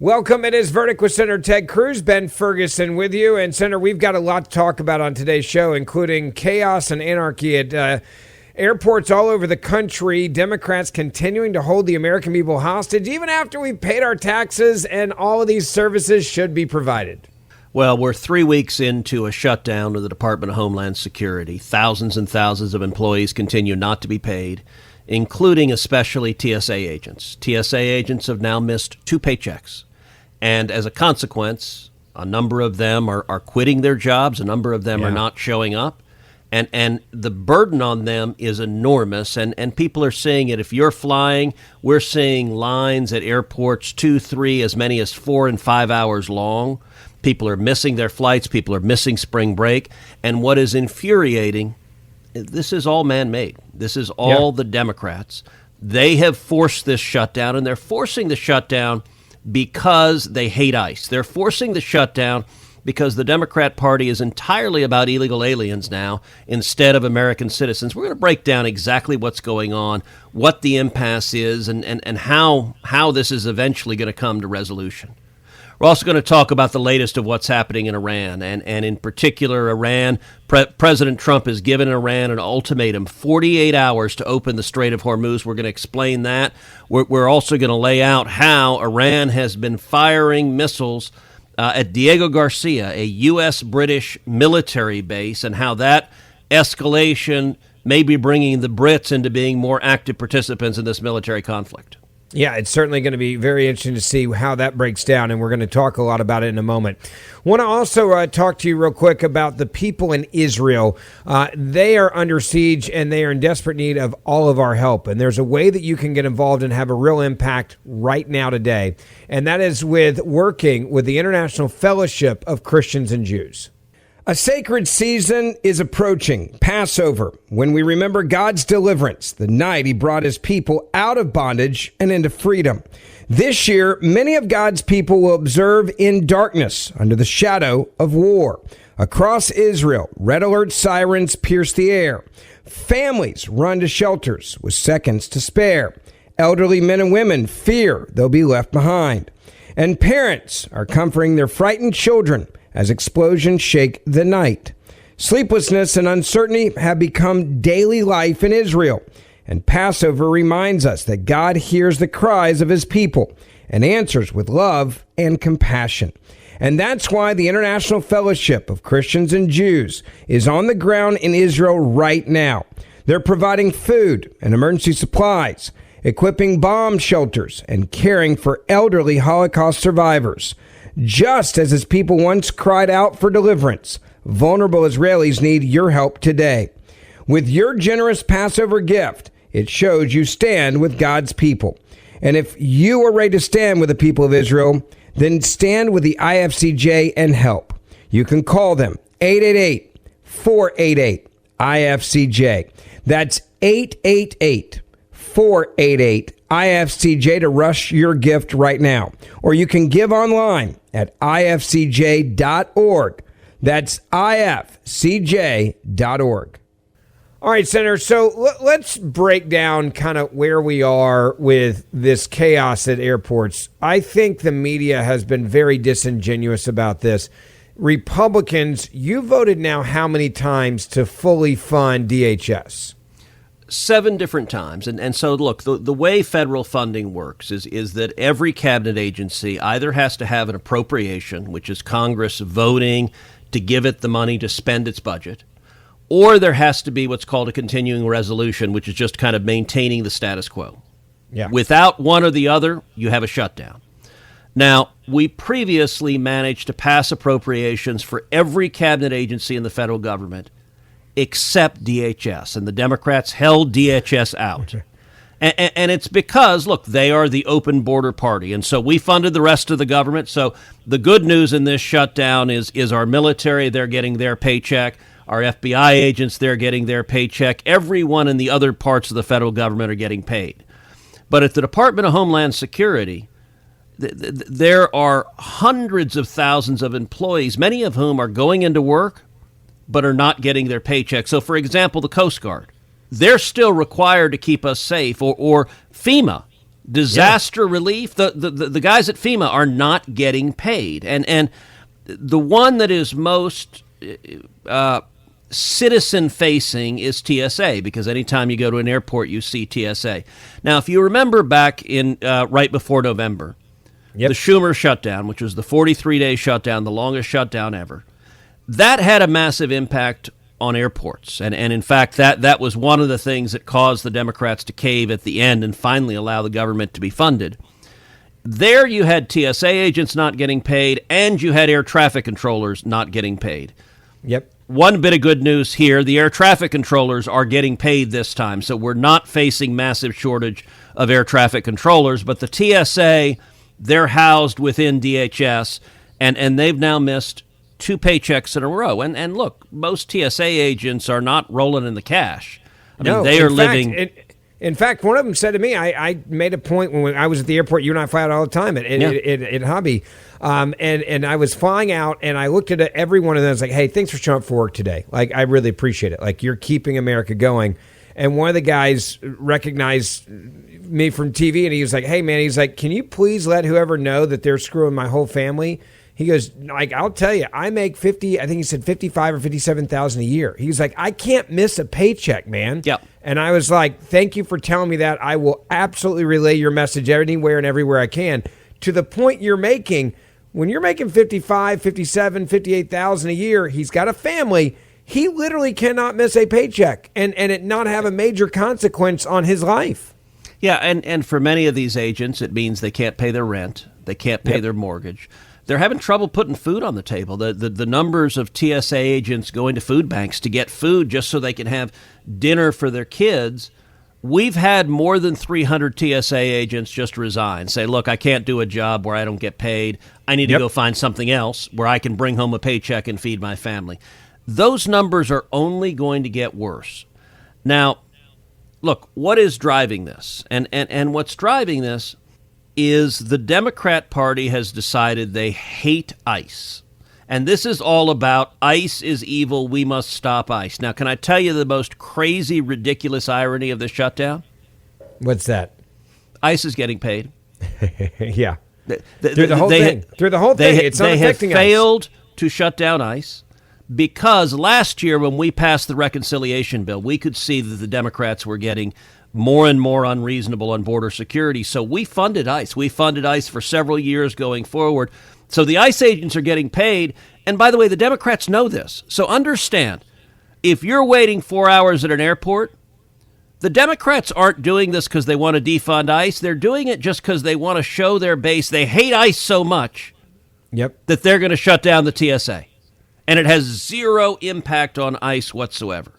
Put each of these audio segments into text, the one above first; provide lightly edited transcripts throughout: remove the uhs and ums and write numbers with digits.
Welcome. It is Verdict with Senator Ted Cruz, Ben Ferguson with you. And Senator, we've got a lot to talk about on today's show, including chaos and anarchy at airports all over the country. Democrats continuing to hold the American people hostage, even after we've paid our taxes and all of these services should be provided. Well, we're 3 weeks into a shutdown of the Department of Homeland Security. Thousands and thousands of employees continue not to be paid, including especially TSA agents. TSA agents have now missed 2 paychecks. And as a consequence, a number of them are quitting their jobs. A number of them are not showing up. And the burden on them is enormous. And people are seeing it. If you're flying, we're seeing lines at airports 2, 3, as many as 4 and 5 hours long. People are missing their flights. People are missing spring break. And what is infuriating, this is all man-made. This is all the Democrats. They have forced this shutdown, and they're forcing the shutdown because they hate ICE. They're forcing the shutdown because the Democrat Party is entirely about illegal aliens now instead of American citizens. We're going to break down exactly what's going on, what the impasse is, and how this is eventually going to come to resolution. We're also going to talk about the latest of what's happening in Iran, and in particular, Iran. President Trump has given Iran an ultimatum, 48 hours to open the Strait of Hormuz. We're going to explain that. We're also going to lay out how Iran has been firing missiles at Diego Garcia, a U.S.-British military base, and how that escalation may be bringing the Brits into being more active participants in this military conflict. Yeah, it's certainly going to be very interesting to see how that breaks down, and we're going to talk a lot about it in a moment. Want to also talk to you real quick about the people in Israel. They are under siege, and they are in desperate need of all of our help. And there's a way that you can get involved and have a real impact right now today, and that is with working with the International Fellowship of Christians and Jews. A sacred season is approaching, Passover, when we remember God's deliverance, the night he brought his people out of bondage and into freedom. This year, many of God's people will observe in darkness under the shadow of war. Across Israel, red alert sirens pierce the air. Families run to shelters with seconds to spare. Elderly men and women fear they'll be left behind. And parents are comforting their frightened children as explosions shake the night. Sleeplessness and uncertainty have become daily life in Israel, and Passover reminds us that God hears the cries of his people and answers with love and compassion. And that's why the International Fellowship of Christians and Jews is on the ground in Israel right now. They're providing food and emergency supplies, equipping bomb shelters, and caring for elderly Holocaust survivors. Just as his people once cried out for deliverance, vulnerable Israelis need your help today. With your generous Passover gift, it shows you stand with God's people. And if you are ready to stand with the people of Israel, then stand with the IFCJ and help. You can call them 888-488-IFCJ. That's 888-488-IFCJ to rush your gift right now. Or you can give online at ifcj.org. That's ifcj.org. All right, Senator, so let's break down kind of where we are with this chaos at airports. I think the media has been very disingenuous about this. Republicans, you voted now how many times to fully fund DHS? 7 different times. And so, look, the way federal funding works is that every cabinet agency either has to have an appropriation, which is Congress voting to give it the money to spend its budget, or there has to be what's called a continuing resolution, which is just kind of maintaining the status quo. Yeah. Without one or the other, you have a shutdown. Now, we previously managed to pass appropriations for every cabinet agency in the federal government except DHS, and the Democrats held DHS out. And it's because, look, they are the open border party, and so we funded the rest of the government. So the good news in this shutdown is our military, they're getting their paycheck. Our FBI agents, they're getting their paycheck. Everyone in the other parts of the federal government are getting paid. But at the Department of Homeland Security, there are hundreds of thousands of employees, many of whom are going into work but are not getting their paycheck. So, for example, the Coast Guard, they're still required to keep us safe, or FEMA. Disaster relief, the guys at FEMA are not getting paid. And the one that is most citizen-facing is TSA, because anytime you go to an airport, you see TSA. Now, if you remember back in right before November, the Schumer shutdown, which was the 43-day shutdown, the longest shutdown ever, that had a massive impact on airports. And in fact, that was one of the things that caused the Democrats to cave at the end and finally allow the government to be funded. There you had TSA agents not getting paid, and you had air traffic controllers not getting paid. Yep. One bit of good news here, the air traffic controllers are getting paid this time, so we're not facing massive shortage of air traffic controllers, but the TSA, they're housed within DHS, and they've now missed 2 paychecks in a row. And look, most TSA agents are not rolling in the cash. I mean, they are living... In fact, one of them said to me, I made a point when I was at the airport. You and I fly out all the time at Hobby. And I was flying out, and I looked at every one of them. I was like, hey, thanks for showing up for work today. Like, I really appreciate it. Like, you're keeping America going. And one of the guys recognized me from TV, and he was like, hey, man, he's like, can you please let whoever know that they're screwing my whole family? He goes, like, I'll tell you, I make 50, I think he said 55 or 57,000 a year. He's like, I can't miss a paycheck, man. Yep. And I was like, thank you for telling me that. I will absolutely relay your message anywhere and everywhere I can. To the point you're making, when you're making 55, 57, 58,000 a year, he's got a family. He literally cannot miss a paycheck and it not have a major consequence on his life. Yeah, and for many of these agents, it means they can't pay their rent. They can't pay their mortgage. They're having trouble putting food on the table. The numbers of TSA agents going to food banks to get food just so they can have dinner for their kids. We've had more than 300 TSA agents just resign, say, look, I can't do a job where I don't get paid. I need to go find something else where I can bring home a paycheck and feed my family. Those numbers are only going to get worse. Now, look, what is driving this? And what's driving this is the Democrat Party has decided they hate ICE. And this is all about ICE is evil, we must stop ICE. Now, can I tell you the most crazy, ridiculous irony of the shutdown? What's that? ICE is getting paid. Yeah. Through the whole thing. It's not affecting us. They have failed to shut down ICE because last year when we passed the reconciliation bill, we could see that the Democrats were getting more and more unreasonable on border security. So we funded ICE. We funded ICE for several years going forward. So the ICE agents are getting paid. And by the way, the Democrats know this. So understand, if you're waiting 4 hours at an airport, the Democrats aren't doing this because they want to defund ICE. They're doing it just because they want to show their base they hate ICE so much that they're going to shut down the TSA. And it has zero impact on ICE whatsoever.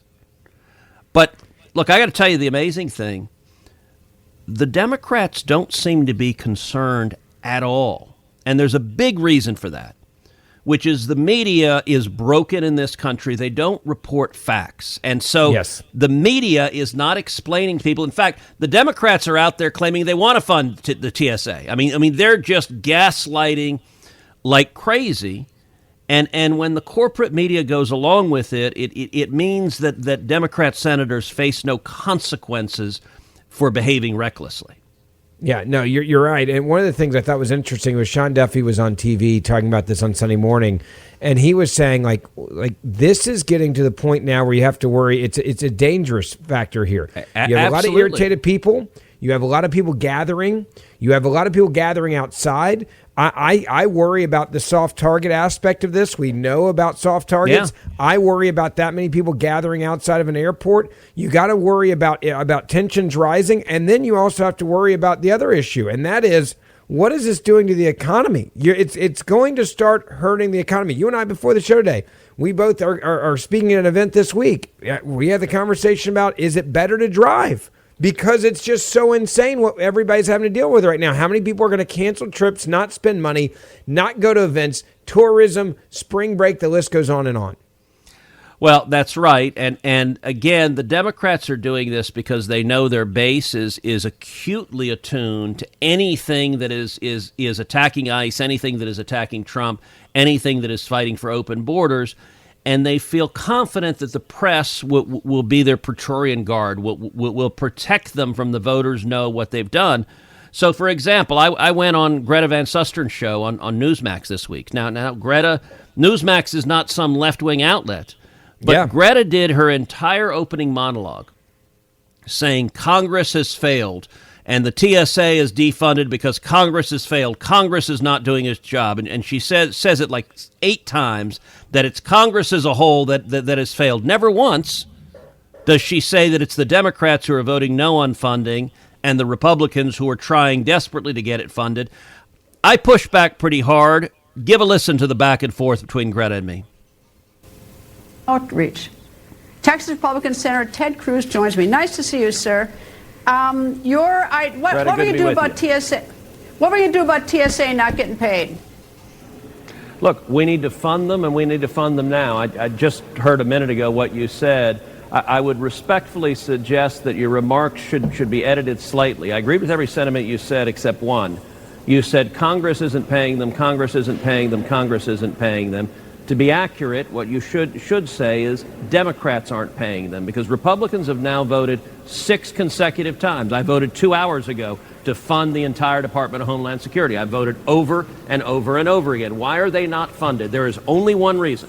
But look, I got to tell you the amazing thing. The Democrats don't seem to be concerned at all. And there's a big reason for that, which is the media is broken in this country. They don't report facts. And so the media is not explaining to people. In fact, the Democrats are out there claiming they want to fund the TSA. I mean, they're just gaslighting like crazy. And when the corporate media goes along with it, it means that Democrat senators face no consequences for behaving recklessly. Yeah, no, you're right. And one of the things I thought was interesting was Sean Duffy was on TV talking about this on Sunday morning, and he was saying like this is getting to the point now where you have to worry. It's a dangerous factor here. You have a lot of irritated people. You have a lot of people gathering. You have a lot of people gathering outside. I worry about the soft target aspect of this. We know about soft targets. Yeah. I worry about that many people gathering outside of an airport. You got to worry about tensions rising. And then you also have to worry about the other issue. And that is, what is this doing to the economy? It's going to start hurting the economy. You and I, before the show today, we both are speaking at an event this week. We had the conversation about, is it better to drive? Because it's just so insane what everybody's having to deal with right now. How many people are going to cancel trips, not spend money, not go to events, tourism, spring break, the list goes on and on. Well, that's right. And again, the Democrats are doing this because they know their base is acutely attuned to anything that is attacking ICE, anything that is attacking Trump, anything that is fighting for open borders. And they feel confident that the press will be their Praetorian Guard, will protect them from the voters know what they've done. So, for example, I went on Greta Van Suster's show on Newsmax this week. Now, Newsmax is not some left-wing outlet, but Greta did her entire opening monologue saying Congress has failed and the TSA is defunded because Congress has failed. Congress is not doing its job. And she says it like 8 times that it's Congress as a whole that has failed. Never once does she say that it's the Democrats who are voting no on funding and the Republicans who are trying desperately to get it funded. I push back pretty hard. Give a listen to the back and forth between Greta and me. Outreach. Texas Republican Senator Ted Cruz joins me. Nice to see you, sir. What were you do about TSA? What were you do about TSA not getting paid? Look, we need to fund them, and we need to fund them now. I just heard a minute ago what you said. I would respectfully suggest that your remarks should be edited slightly. I agree with every sentiment you said except one. You said Congress isn't paying them, Congress isn't paying them, Congress isn't paying them. To be accurate, what you should say is Democrats aren't paying them, because Republicans have now voted 6 consecutive times. I voted 2 hours ago to fund the entire Department of Homeland Security. I voted over and over and over again. Why are they not funded? There is only one reason.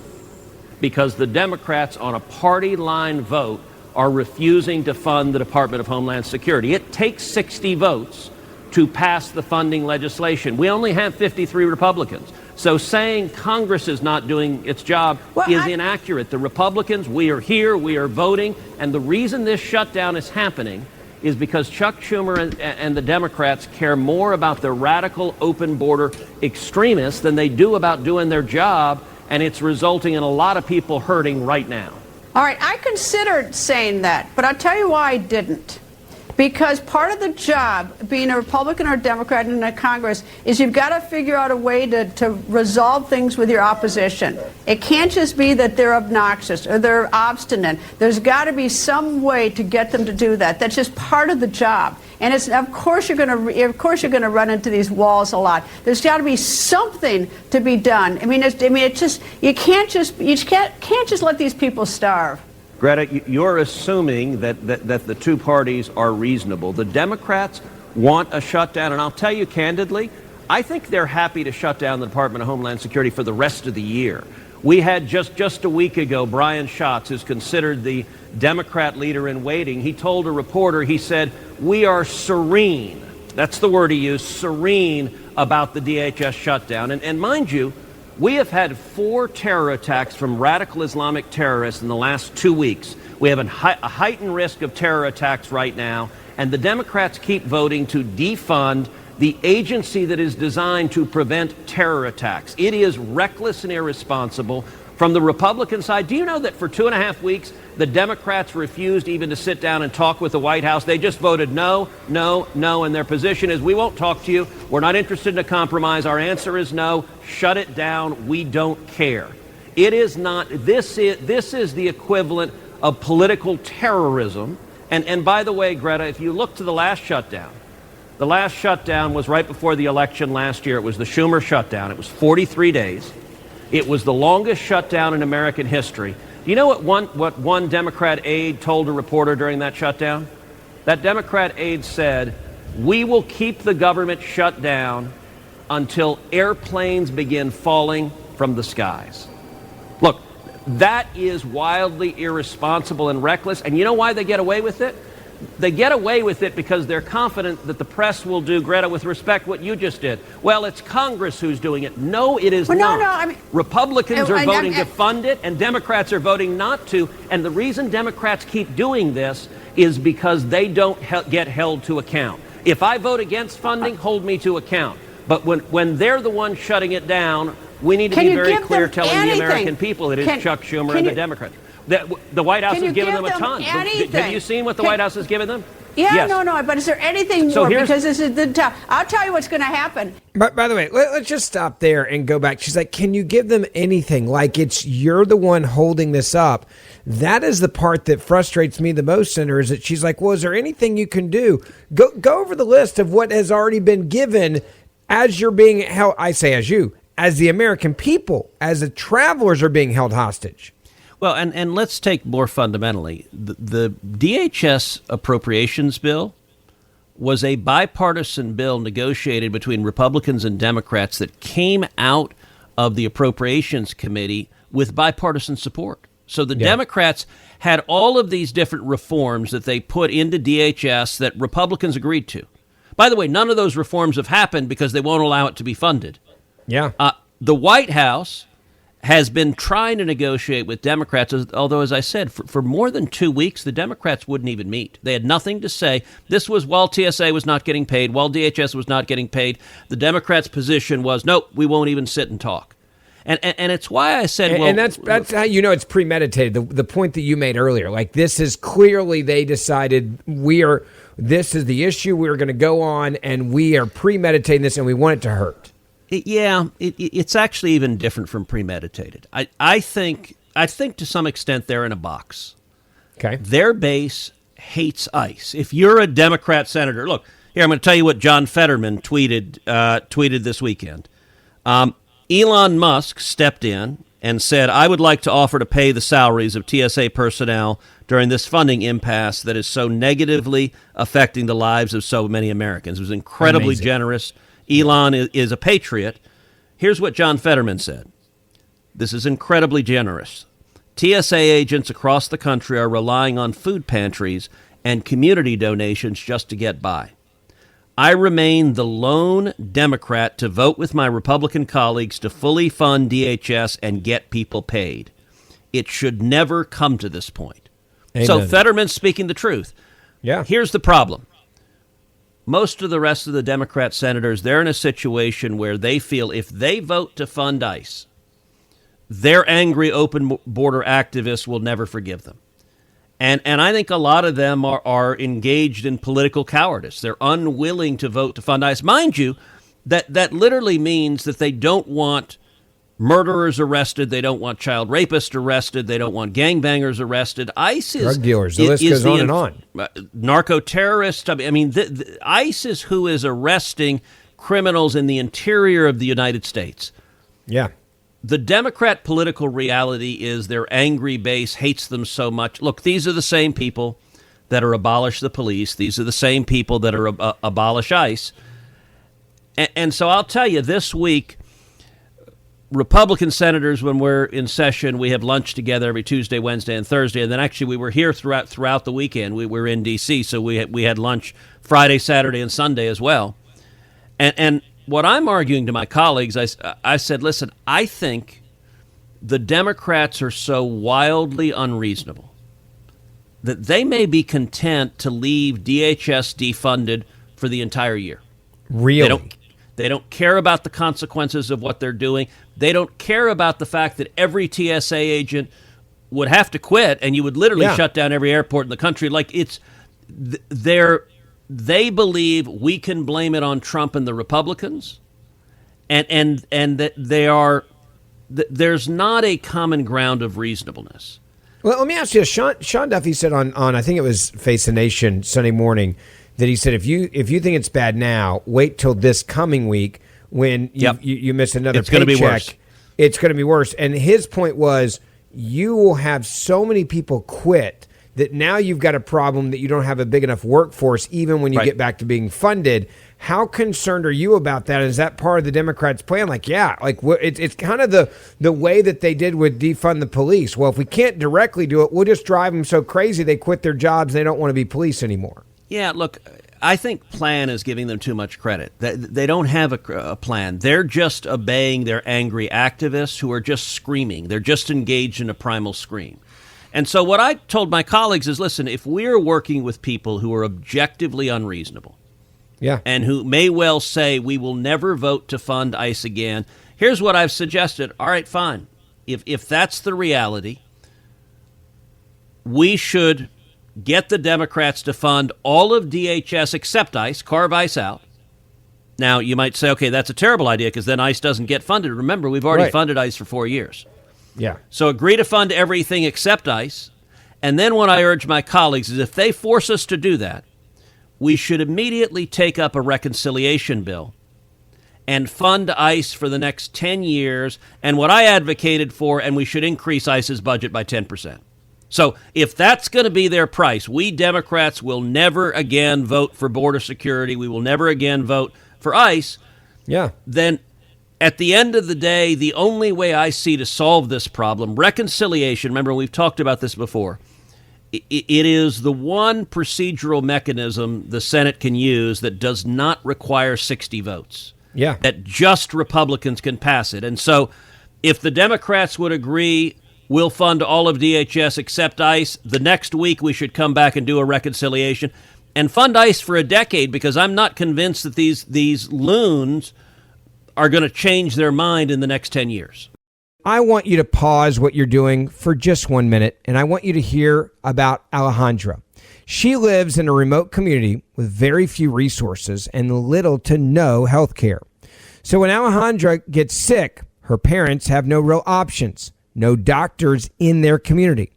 Because the Democrats on a party line vote are refusing to fund the Department of Homeland Security. It takes 60 votes to pass the funding legislation. We only have 53 Republicans. So saying Congress is not doing its job is inaccurate. The Republicans, we are here, we are voting, and the reason this shutdown is happening is because Chuck Schumer and the Democrats care more about the radical open border extremists than they do about doing their job, and it's resulting in a lot of people hurting right now. All right, I considered saying that, but I'll tell you why I didn't. Because part of the job, being a Republican or a Democrat in a Congress, is you've got to figure out a way to resolve things with your opposition. It can't just be that they're obnoxious or they're obstinate. There's got to be some way to get them to do that. That's just part of the job. And it's, of course you're going to run into these walls a lot. There's got to be something to be done. You can't just let these people starve. Greta, you're assuming that the two parties are reasonable. The Democrats want a shutdown, and I'll tell you candidly, I think they're happy to shut down the Department of Homeland Security for the rest of the year. We had just a week ago, Brian Schatz, who's considered the Democrat leader in waiting. He told a reporter, he said, "We are serene." That's the word he used, serene, about the DHS shutdown. And mind you, we have had 4 terror attacks from radical Islamic terrorists in the last 2 weeks. We have a heightened risk of terror attacks right now, and the Democrats keep voting to defund the agency that is designed to prevent terror attacks. It is reckless and irresponsible. From the Republican side, do you know that for 2.5 weeks, the Democrats refused even to sit down and talk with the White House? They just voted no, no, no, and their position is, we won't talk to you. We're not interested in a compromise. Our answer is no. Shut it down. We don't care. It is not. This is the equivalent of political terrorism. And by the way, Greta, if you look to the last shutdown was right before the election last year. It was the Schumer shutdown. It was 43 days. It was the longest shutdown in American history. Do you know what one Democrat aide told a reporter during that shutdown? That Democrat aide said, "We will keep the government shut down until airplanes begin falling from the skies." Look, that is wildly irresponsible and reckless. And you know why they get away with it? They get away with it because they're confident that the press will do, Greta, with respect, what you just did. Well, it's Congress who's doing it. No, it is not. No, Republicans are voting to fund it, and Democrats are voting not to. And the reason Democrats keep doing this is because they don't get held to account. If I vote against funding, hold me to account. But when they're the ones shutting it down, we need to be very clear telling the American people that it's Chuck Schumer and the Democrats. The White House has given them a ton. Have you seen what the White House has given them? Yeah, yes. No, but is there anything more? Because this is the top. I'll tell you what's going to happen. But by the way, let's just stop there and go back. She's like, can you give them anything? Like you're the one holding this up. That is the part that frustrates me the most, Senator, is that she's like, well, is there anything you can do? Go over the list of what has already been given as you're being held. I say as the American people, as the travelers are being held hostage. Well, and let's take more fundamentally, the DHS appropriations bill was a bipartisan bill negotiated between Republicans and Democrats that came out of the Appropriations Committee with bipartisan support. So the Democrats had all of these different reforms that they put into DHS that Republicans agreed to. By the way, none of those reforms have happened because they won't allow it to be funded. Yeah. The White House has been trying to negotiate with Democrats, although, as I said, for more than 2 weeks, the Democrats wouldn't even meet. They had nothing to say. This was while TSA was not getting paid, while DHS was not getting paid. The Democrats' position was, nope, we won't even sit and talk. And it's why I said, well... And that's how you know it's premeditated, the point that you made earlier. Like, this is clearly they decided this is the issue we're going to go on, and we are premeditating this, and we want it to hurt. It's actually even different from premeditated. I think to some extent they're in a box. Okay. Their base hates ICE. If you're a Democrat senator, look, here, I'm going to tell you what John Fetterman tweeted this weekend. Elon Musk stepped in and said, I would like to offer to pay the salaries of TSA personnel during this funding impasse that is so negatively affecting the lives of so many Americans. It was incredibly generous. Elon is a patriot. Here's what John Fetterman said. This is incredibly generous. TSA agents across the country are relying on food pantries and community donations just to get by. I remain the lone Democrat to vote with my Republican colleagues to fully fund DHS and get people paid. It should never come to this point. Amen. So Fetterman's speaking the truth. Yeah. Here's the problem. Most of the rest of the Democrat senators, they're in a situation where they feel if they vote to fund ICE, their angry open border activists will never forgive them. And I think a lot of them are engaged in political cowardice. They're unwilling to vote to fund ICE. Mind you, that literally means that they don't want murderers arrested. They don't want child rapists arrested. They don't want gangbangers arrested. ICE is drug dealers. The list goes on and on. Narco terrorists. I mean, ICE is who is arresting criminals in the interior of the United States. Yeah. The Democrat political reality is their angry base hates them so much. Look, these are the same people that are abolish the police. These are the same people that are abolish ICE. And so I'll tell you, this week, Republican senators, when we're in session, we have lunch together every Tuesday, Wednesday, and Thursday. And then actually we were here throughout the weekend. We were in D.C., so we had lunch Friday, Saturday, and Sunday as well. And what I'm arguing to my colleagues, I said, listen, I think the Democrats are so wildly unreasonable that they may be content to leave DHS defunded for the entire year. Really? They don't care about the consequences of what they're doing. They don't care about the fact that every TSA agent would have to quit and you would literally shut down every airport in the country. Like they believe we can blame it on Trump and the Republicans, and that there's not a common ground of reasonableness. Well, let me ask you. Sean Duffy said on I think it was Face the Nation Sunday morning that he said if you think it's bad now, wait till this coming week when you miss another paycheck. Be worse. It's going to be worse. And his point was you will have so many people quit that now you've got a problem that you don't have a big enough workforce even when you get back to being funded. How concerned are you about that? Is that part of the Democrats' plan? It's kind of the way that they did with defund the police. Well, if we can't directly do it, we'll just drive them so crazy they quit their jobs and they don't want to be police anymore. Yeah, look, I think plan is giving them too much credit. They don't have a plan. They're just obeying their angry activists who are just screaming. They're just engaged in a primal scream. And so what I told my colleagues is, listen, if we're working with people who are objectively unreasonable and who may well say we will never vote to fund ICE again, here's what I've suggested. All right, fine. If that's the reality, we should get the Democrats to fund all of DHS except ICE, carve ICE out. Now, you might say, okay, that's a terrible idea because then ICE doesn't get funded. Remember, we've already funded ICE for 4 years. Yeah. So agree to fund everything except ICE. And then what I urge my colleagues is if they force us to do that, we should immediately take up a reconciliation bill and fund ICE for the next 10 years. And what I advocated for, and we should increase ICE's budget by 10%. So if that's going to be their price, we Democrats will never again vote for border security. We will never again vote for ICE. Yeah. Then at the end of the day, the only way I see to solve this problem, reconciliation, remember we've talked about this before, it is the one procedural mechanism the Senate can use that does not require 60 votes. Yeah. That just Republicans can pass it. And so if the Democrats would agree, we'll fund all of DHS except ICE, the next week we should come back and do a reconciliation and fund ICE for a decade, because I'm not convinced that these loons are going to change their mind in the next 10 years. I want you to pause what you're doing for just 1 minute, and I want you to hear about Alejandra. She lives in a remote community with very few resources and little to no health care. So when Alejandra gets sick, her parents have no real options, no doctors in their community,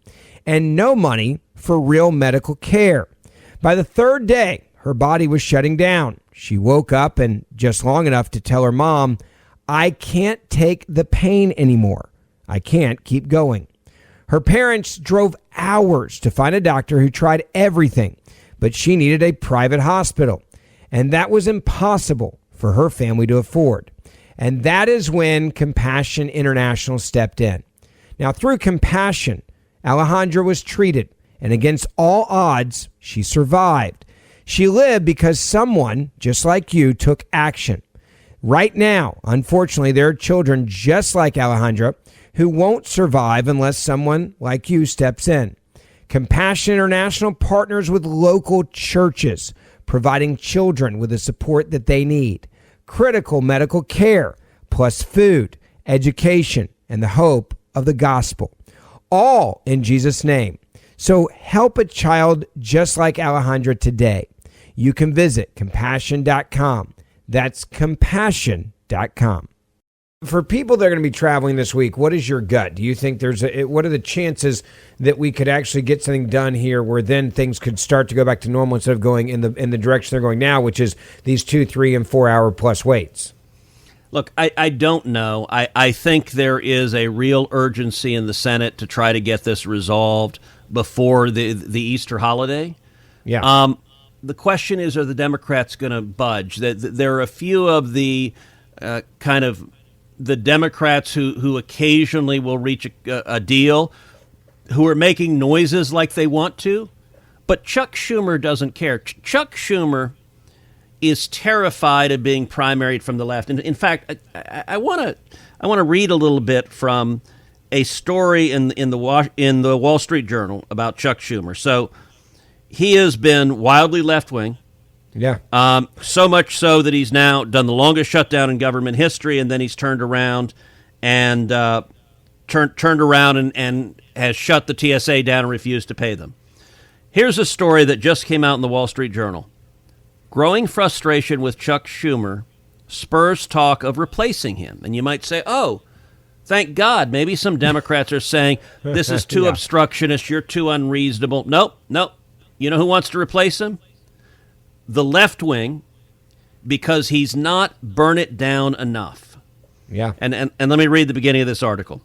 and no money for real medical care. By the third day, her body was shutting down. She woke up and just long enough to tell her mom, I can't take the pain anymore. I can't keep going. Her parents drove hours to find a doctor who tried everything, but she needed a private hospital, and that was impossible for her family to afford. And that is when Compassion International stepped in. Now, through Compassion, Alejandra was treated, and against all odds, she survived. She lived because someone, just like you, took action. Right now, unfortunately, there are children just like Alejandra who won't survive unless someone like you steps in. Compassion International partners with local churches, providing children with the support that they need, critical medical care, plus food, education, and the hope of the gospel, all in Jesus' name. So help a child just like Alejandra today. You can visit compassion.com. That's compassion.com. For people that are going to be traveling this week, what is your gut? Do you think what are the chances that we could actually get something done here where then things could start to go back to normal instead of going in the direction they're going now, which is these 2, 3, and 4 hour plus waits? Look, I don't know. I think there is a real urgency in the Senate to try to get this resolved before the Easter holiday. Yeah. The question is, are the Democrats going to budge? There are a few of the kind of the Democrats who occasionally will reach a deal, who are making noises like they want to, but Chuck Schumer doesn't care. Chuck Schumer is terrified of being primaried from the left. And in fact, I want to read a little bit from a story in the Wall Street Journal about Chuck Schumer. So he has been wildly left-wing. Yeah. So much so that he's now done the longest shutdown in government history, and then he's turned around and and has shut the TSA down and refused to pay them. Here's a story that just came out in the Wall Street Journal. Growing frustration with Chuck Schumer spurs talk of replacing him. And you might say, oh, thank God. Maybe some Democrats are saying, this is too obstructionist, you're too unreasonable. Nope. You know who wants to replace him? The left wing, because he's not burn it down enough. Yeah. And let me read the beginning of this article.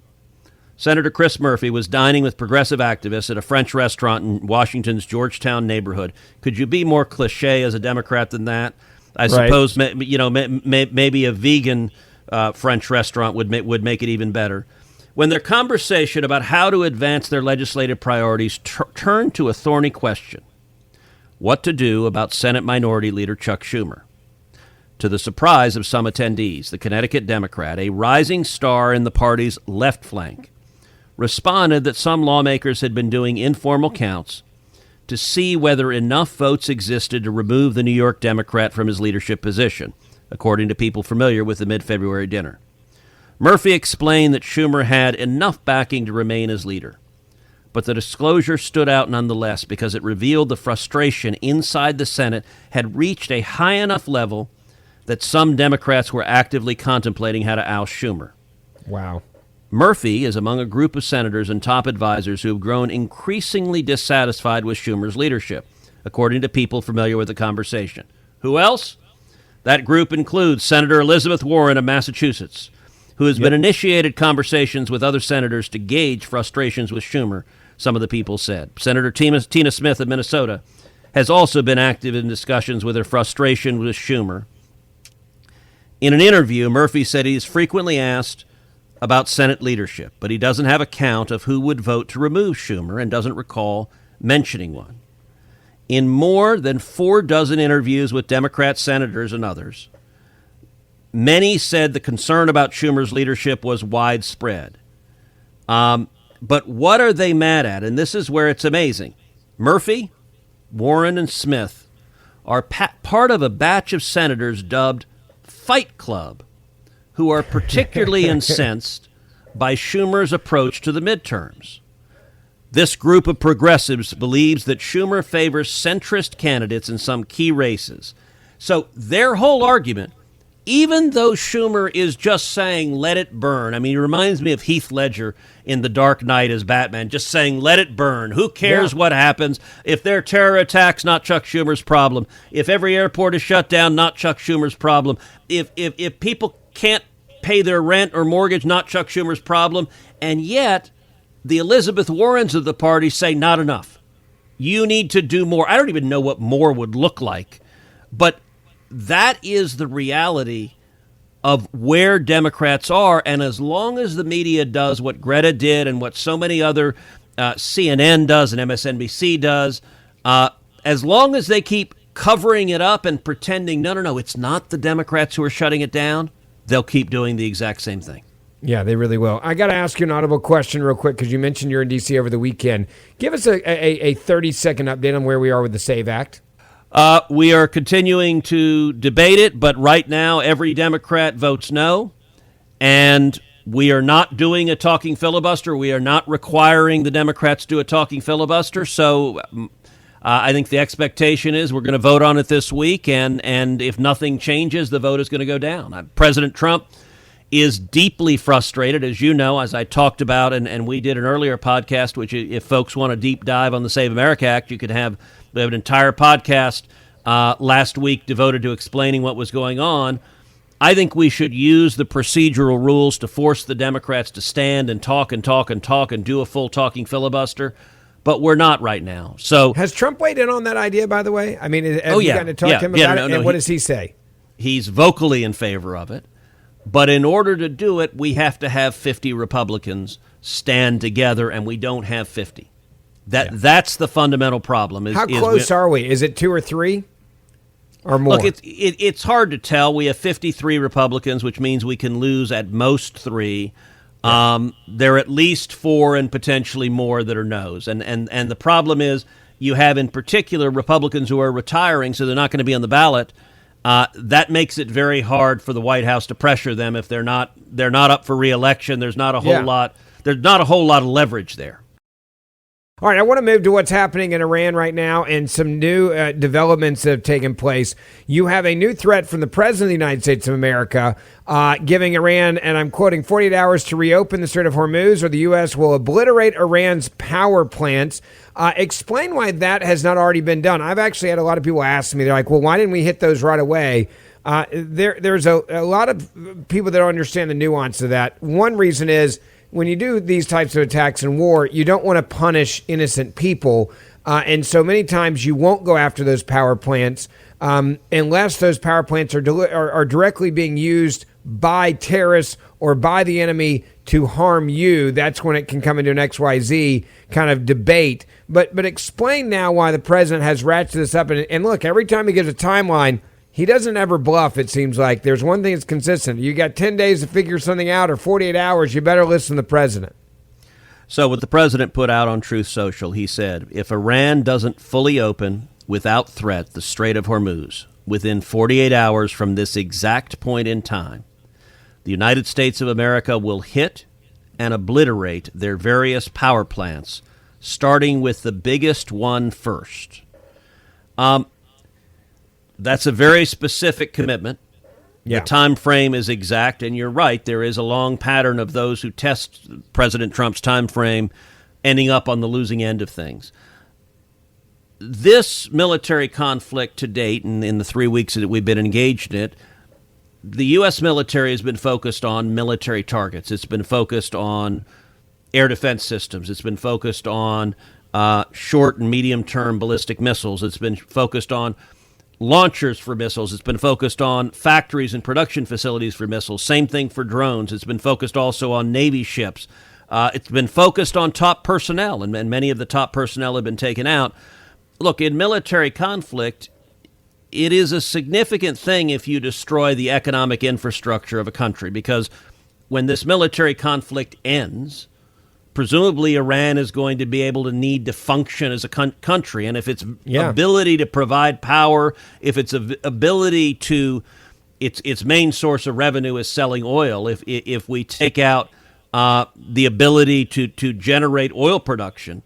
Senator Chris Murphy was dining with progressive activists at a French restaurant in Washington's Georgetown neighborhood. Could you be more cliche as a Democrat than that? I suppose maybe a vegan French restaurant would make it even better. When their conversation about how to advance their legislative priorities turned to a thorny question: what to do about Senate Minority Leader Chuck Schumer. To the surprise of some attendees, the Connecticut Democrat, a rising star in the party's left flank, responded that some lawmakers had been doing informal counts to see whether enough votes existed to remove the New York Democrat from his leadership position, according to people familiar with the mid-February dinner. Murphy explained that Schumer had enough backing to remain as leader, but the disclosure stood out nonetheless because it revealed the frustration inside the Senate had reached a high enough level that some Democrats were actively contemplating how to oust Schumer. Wow. Murphy is among a group of senators and top advisors who have grown increasingly dissatisfied with Schumer's leadership, according to people familiar with the conversation. Who else? That group includes Senator Elizabeth Warren of Massachusetts, who has been initiated conversations with other senators to gauge frustrations with Schumer some of the people said. Senator Tina Smith of Minnesota has also been active in discussions with her frustration with Schumer. In an interview, Murphy said he is frequently asked about Senate leadership, but he doesn't have a count of who would vote to remove Schumer and doesn't recall mentioning one. In more than 4 dozen interviews with Democrat senators and others, many said the concern about Schumer's leadership was widespread. But what are they mad at? And this is where it's amazing. Murphy, Warren, and Smith are part of a batch of senators dubbed Fight Club, who are particularly incensed by Schumer's approach to the midterms. This group of progressives believes that Schumer favors centrist candidates in some key races. So their whole argument, even though Schumer is just saying, let it burn. I mean, he reminds me of Heath Ledger in The Dark Knight as Batman, just saying, let it burn. Who cares what happens? If there are terror attacks, not Chuck Schumer's problem. If every airport is shut down, not Chuck Schumer's problem. If people can't pay their rent or mortgage, not Chuck Schumer's problem. And yet, the Elizabeth Warrens of the party say not enough. You need to do more. I don't even know what more would look like. But that is the reality of where Democrats are. And as long as the media does what Greta did and what so many other CNN does and MSNBC does, as long as they keep covering it up and pretending, no, it's not the Democrats who are shutting it down, they'll keep doing the exact same thing. Yeah, they really will. I got to ask you an audible question real quick because you mentioned you're in D.C. over the weekend. Give us a 30-second update on where we are with the SAVE Act. We are continuing to debate it, but right now every Democrat votes no, and we are not doing a talking filibuster. We are not requiring the Democrats do a talking filibuster, so I think the expectation is we're going to vote on it this week, and if nothing changes, the vote is going to go down. President Trump is deeply frustrated, as you know, as I talked about, and we did an earlier podcast, which if folks want a deep dive on the Save America Act, we have an entire podcast last week devoted to explaining what was going on. I think we should use the procedural rules to force the Democrats to stand and talk and talk and talk and do a full talking filibuster, but we're not right now. So has Trump weighed in on that idea, by the way? I mean, have you gotten to talk to him about it? And what does he say? He's vocally in favor of it. But in order to do it, we have to have 50 Republicans stand together, and we don't have 50. That's the fundamental problem. How close are we? Is it 2 or 3 or more? Look, it's hard to tell. We have 53 Republicans, which means we can lose at most 3. Yeah. There are at least 4 and potentially more that are no's. And the problem is you have in particular Republicans who are retiring, so they're not going to be on the ballot. That makes it very hard for the White House to pressure them if they're not up for re-election. There's not a whole lot. There's not a whole lot of leverage there. All right, I want to move to what's happening in Iran right now and some new developments that have taken place. You have a new threat from the President of the United States of America, giving Iran, and I'm quoting, 48 hours to reopen the Strait of Hormuz, or the U.S. will obliterate Iran's power plants. Explain why that has not already been done. I've actually had a lot of people ask me, they're like, well, why didn't we hit those right away? There's a lot of people that don't understand the nuance of that. One reason is, when you do these types of attacks in war, you don't want to punish innocent people. And so many times you won't go after those power plants unless those power plants are directly being used by terrorists or by the enemy to harm you. That's when it can come into an XYZ kind of debate. But explain now why the president has ratcheted this up. And look, every time he gives a timeline, he doesn't ever bluff, it seems like. There's one thing that's consistent. You got 10 days to figure something out or 48 hours, you better listen to the president. So what the president put out on Truth Social, he said, if Iran doesn't fully open without threat the Strait of Hormuz within 48 hours from this exact point in time, the United States of America will hit and obliterate their various power plants, starting with the biggest one first. That's a very specific commitment. Yeah. The time frame is exact, and you're right. There is a long pattern of those who test President Trump's time frame ending up on the losing end of things. This military conflict to date, and in the 3 weeks that we've been engaged in it, the U.S. military has been focused on military targets. It's been focused on air defense systems. It's been focused on short and medium-term ballistic missiles. It's been focused on launchers for missiles. It's been focused on factories and production facilities for missiles. Same thing for drones. It's been focused also on Navy ships. It's been focused on top personnel, and many of the top personnel have been taken out. Look, in military conflict, it is a significant thing if you destroy the economic infrastructure of a country, because when this military conflict ends, presumably Iran is going to be able to need to function as a country. And if its ability to provide power, if its ability to, its main source of revenue is selling oil, if we take out the ability to generate oil production,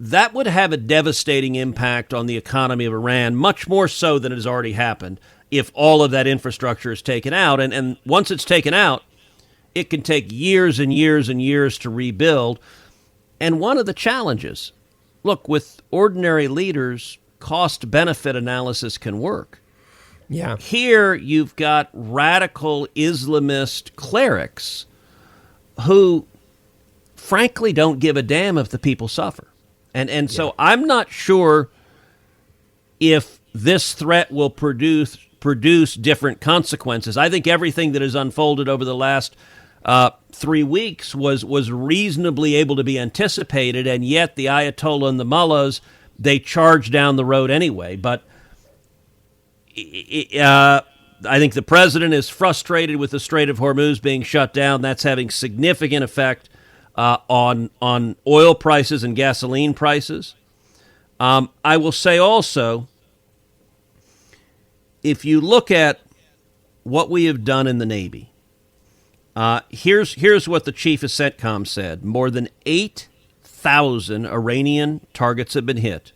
that would have a devastating impact on the economy of Iran, much more so than it has already happened, if all of that infrastructure is taken out. And once it's taken out, it can take years and years and years to rebuild. And one of the challenges, look, with ordinary leaders, cost-benefit analysis can work. Yeah. Here you've got radical Islamist clerics who, frankly, don't give a damn if the people suffer. And so I'm not sure if this threat will produce different consequences. I think everything that has unfolded over the last 3 weeks was reasonably able to be anticipated, and yet the Ayatollah and the mullahs, they charge down the road anyway. But I think the president is frustrated with the Strait of Hormuz being shut down. That's having significant effect on oil prices and gasoline prices. I will say also, if you look at what we have done in the Navy, here's what the chief of CENTCOM said. More than 8,000 Iranian targets have been hit.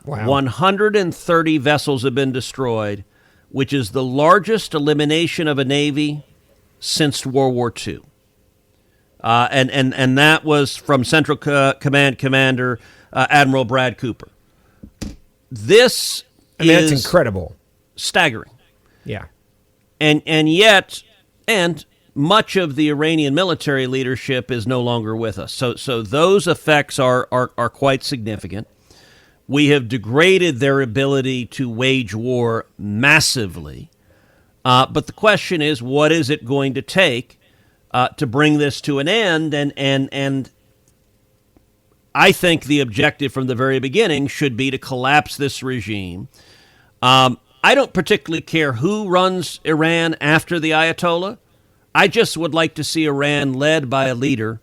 Wow. 130 vessels have been destroyed, which is the largest elimination of a Navy since World War II. And that was from Central Command Commander Admiral Brad Cooper. This is that's incredible. Staggering. Yeah. And yet much of the Iranian military leadership is no longer with us. So those effects are quite significant. We have degraded their ability to wage war massively. But the question is, what is it going to take to bring this to an end? And I think the objective from the very beginning should be to collapse this regime. I don't particularly care who runs Iran after the Ayatollah. I just would like to see Iran led by a leader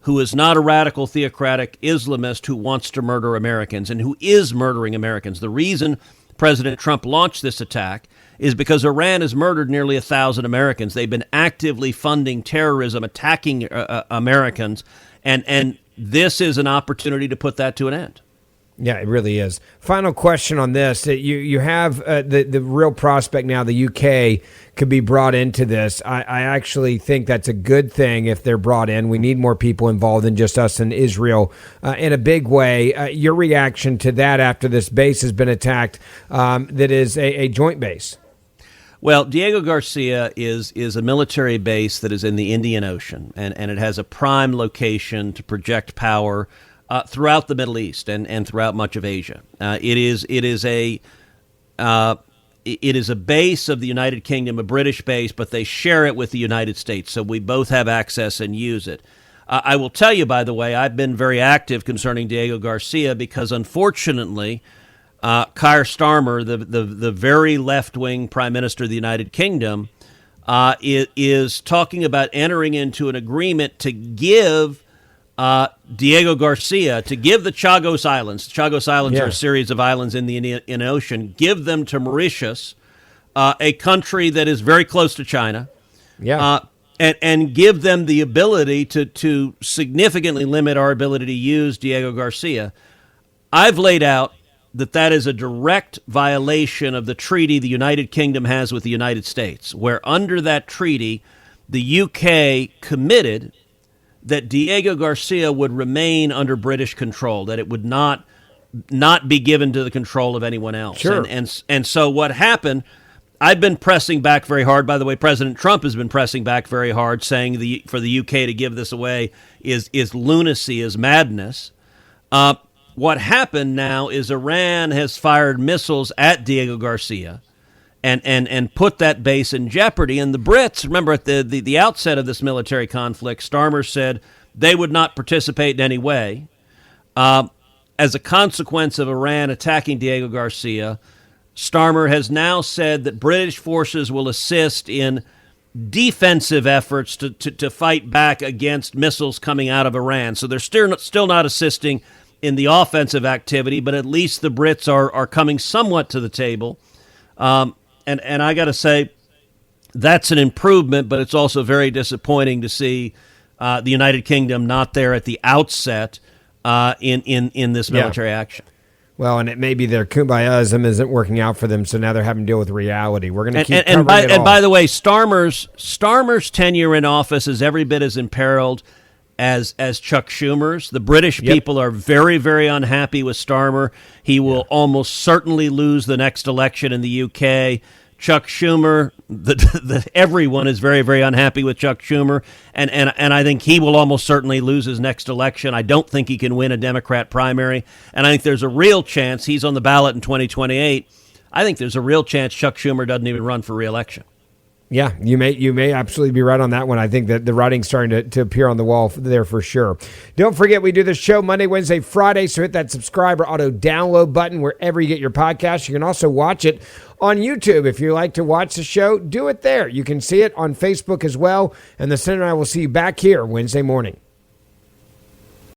who is not a radical theocratic Islamist who wants to murder Americans and who is murdering Americans. The reason President Trump launched this attack is because Iran has murdered nearly 1,000 Americans. They've been actively funding terrorism, attacking Americans, and this is an opportunity to put that to an end. Yeah, it really is. Final question on this. You have the real prospect now the UK could be brought into this. I actually think that's a good thing if they're brought in. We need more people involved than just us and Israel in a big way. Your reaction to that after this base has been attacked that is a joint base? Well, Diego Garcia is a military base that is in the Indian Ocean, and it has a prime location to project power throughout the Middle East and throughout much of Asia. It is a base of the United Kingdom, a British base, but they share it with the United States, so we both have access and use it. I will tell you, by the way, I've been very active concerning Diego Garcia because, unfortunately, Keir Starmer, the very left-wing Prime Minister of the United Kingdom, is talking about entering into an agreement to give Diego Garcia, to give the Chagos Islands. Chagos Islands are a series of islands in the Indian Ocean. Give them to Mauritius, a country that is very close to China. And give them the ability to significantly limit our ability to use Diego Garcia. I've laid out that is a direct violation of the treaty the United Kingdom has with the United States, where under that treaty, the UK committed that Diego Garcia would remain under British control, that it would not be given to the control of anyone else. Sure. And so what happened I've been pressing back very hard. By the way, President Trump has been pressing back very hard, saying for the UK to give this away is lunacy, is madness. What happened now is Iran has fired missiles at Diego Garcia and put that base in jeopardy. And the Brits, remember at the outset of this military conflict, Starmer said they would not participate in any way. As a consequence of Iran attacking Diego Garcia, Starmer has now said that British forces will assist in defensive efforts to fight back against missiles coming out of Iran. So they're still not assisting in the offensive activity, but at least the Brits are coming somewhat to the table. And I got to say, that's an improvement, but it's also very disappointing to see the United Kingdom not there at the outset in this military action. Well, and it may be their kumbayaism isn't working out for them, so now they're having to deal with reality. We're going to keep covering it all. And by the way, Starmer's tenure in office is every bit as imperiled as Chuck Schumer's. The British people are very, very unhappy with Starmer. He will almost certainly lose the next election in the UK. Chuck Schumer, everyone is very, very unhappy with Chuck Schumer, and I think he will almost certainly lose his next election. I don't think he can win a Democrat primary, and I think there's a real chance he's on the ballot in 2028. I think there's a real chance Chuck Schumer doesn't even run for re-election. Yeah, you may absolutely be right on that one. I think that the writing's starting to appear on the wall there for sure. Don't forget, we do this show Monday, Wednesday, Friday, so hit that subscribe or auto-download button wherever you get your podcasts. You can also watch it on YouTube. If you like to watch the show, do it there. You can see it on Facebook as well, and the Senator and I will see you back here Wednesday morning.